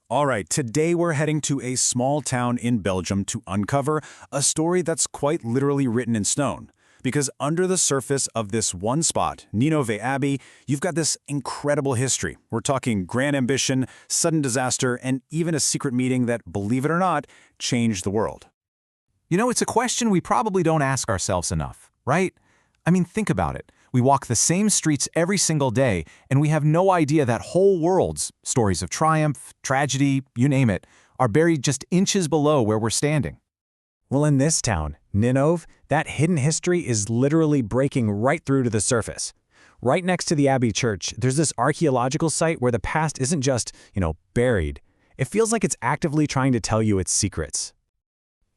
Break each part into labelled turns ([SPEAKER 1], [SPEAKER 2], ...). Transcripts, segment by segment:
[SPEAKER 1] All right, today we're heading to a small town in Belgium to uncover a story that's quite literally written in stone. Because under the surface of this one spot, Ninove Abbey, you've got this incredible history. We're talking grand ambition, sudden disaster, and even a secret meeting that, believe it or not, changed the world.
[SPEAKER 2] You know, it's a question we probably don't ask ourselves enough, right? I mean, think about it. We walk the same streets every single day, and we have no idea that whole worlds, stories of triumph, tragedy, you name it, are buried just inches below where we're standing.
[SPEAKER 3] Well, in this town, Ninove, that hidden history is literally breaking right through to the surface. Right next to the Abbey Church, there's this archaeological site where the past isn't just, buried. It feels like it's actively trying to tell you its secrets.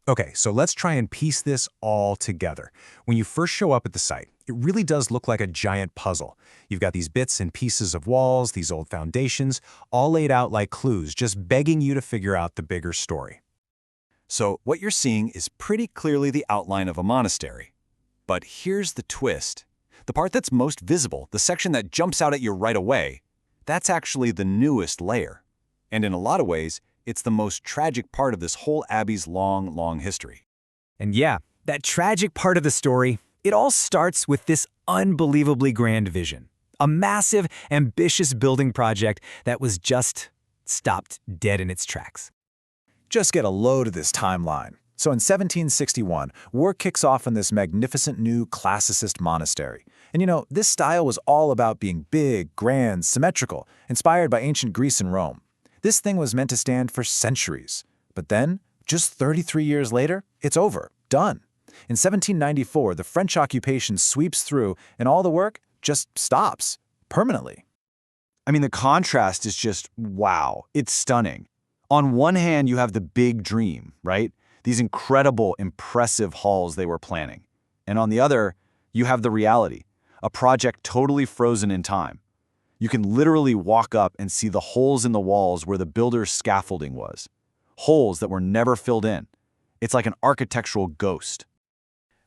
[SPEAKER 1] Okay, so let's try and piece this all together. When you first show up at the site, it really does look like a giant puzzle. You've got these bits and pieces of walls, these old foundations, all laid out like clues, just begging you to figure out the bigger story. So what you're seeing is pretty clearly the outline of a monastery. But here's the twist. The part that's most visible, the section that jumps out at you right away, that's actually the newest layer. And in a lot of ways, it's the most tragic part of this whole abbey's long, long history.
[SPEAKER 4] And yeah, that tragic part of the story, it all starts with this unbelievably grand vision. A massive, ambitious building project that was just stopped dead in its tracks.
[SPEAKER 1] Just get a load of this timeline. So in 1761, work kicks off on this magnificent new classicist monastery. And this style was all about being big, grand, symmetrical, inspired by ancient Greece and Rome. This thing was meant to stand for centuries. But then, just 33 years later, it's over, done. In 1794, the French occupation sweeps through, and all the work just stops, permanently.
[SPEAKER 5] I mean, the contrast is just, wow, it's stunning. On one hand, you have the big dream, right? These incredible, impressive halls they were planning. And on the other, you have the reality, a project totally frozen in time. You can literally walk up and see the holes in the walls where the builder's scaffolding was. Holes that were never filled in. It's like an architectural ghost.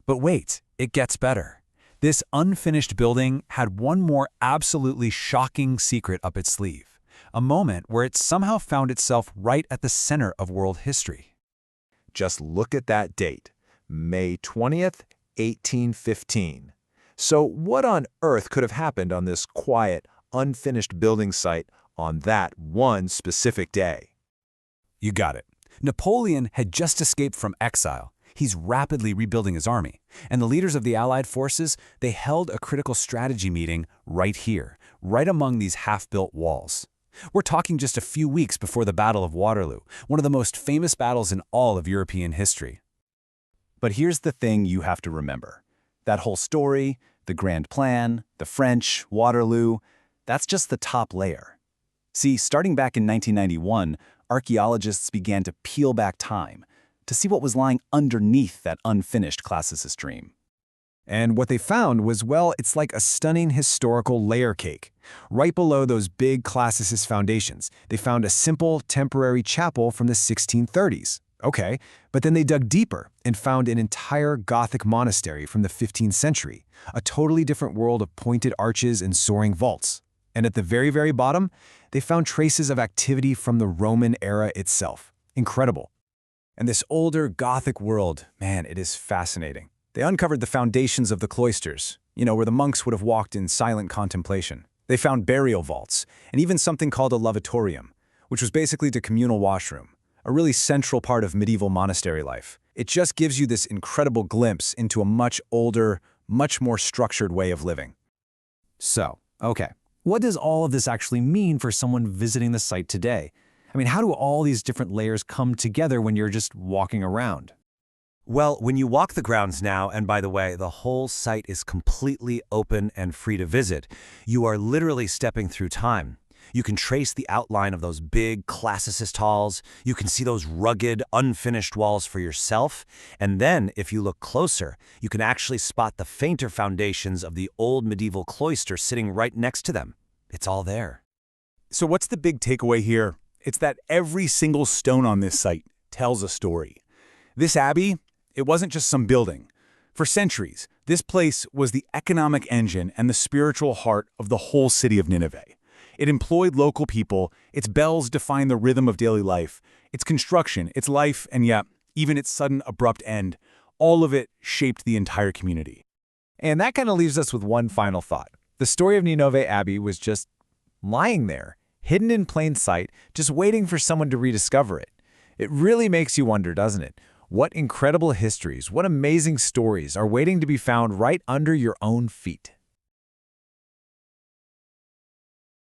[SPEAKER 2] But wait, it gets better. This unfinished building had one more absolutely shocking secret up its sleeve. A moment where it somehow found itself right at the center of world history.
[SPEAKER 1] Just look at that date, May 20th, 1815. So what on earth could have happened on this quiet, unfinished building site on that one specific day?
[SPEAKER 2] You got it. Napoleon had just escaped from exile. He's rapidly rebuilding his army. And the leaders of the Allied forces, they held a critical strategy meeting right here, right among these half-built walls. We're talking just a few weeks before the Battle of Waterloo, one of the most famous battles in all of European history.
[SPEAKER 1] But here's the thing you have to remember. That whole story, the grand plan, the French, Waterloo, that's just the top layer. See, starting back in 1991, archaeologists began to peel back time to see what was lying underneath that unfinished classicist dream. And what they found was, well, it's like a stunning historical layer cake. Right below those big classicist foundations, they found a simple, temporary chapel from the 1630s. Okay, but then they dug deeper and found an entire Gothic monastery from the 15th century, a totally different world of pointed arches and soaring vaults. And at the very, very bottom, they found traces of activity from the Roman era itself. Incredible. And this older Gothic world, man, it is fascinating. They uncovered the foundations of the cloisters, where the monks would have walked in silent contemplation. They found burial vaults, and even something called a lavatorium, which was basically the communal washroom, a really central part of medieval monastery life. It just gives you this incredible glimpse into a much older, much more structured way of living.
[SPEAKER 4] So, okay, what does all of this actually mean for someone visiting the site today? I mean, how do all these different layers come together when you're just walking around?
[SPEAKER 6] Well, when you walk the grounds now, and by the way, the whole site is completely open and free to visit, you are literally stepping through time. You can trace the outline of those big classicist halls, you can see those rugged, unfinished walls for yourself, and then, if you look closer, you can actually spot the fainter foundations of the old medieval cloister sitting right next to them. It's all there.
[SPEAKER 1] So what's the big takeaway here? It's that every single stone on this site tells a story. This abbey, it wasn't just some building. For centuries, this place was the economic engine and the spiritual heart of the whole city of Nineveh. It employed local people, its bells defined the rhythm of daily life, its construction, its life, and yet, even its sudden abrupt end, all of it shaped the entire community.
[SPEAKER 3] And that kind of leaves us with one final thought. The story of Ninove Abbey was just lying there, hidden in plain sight, just waiting for someone to rediscover it. It really makes you wonder, doesn't it? What incredible histories, what amazing stories are waiting to be found right under your own feet.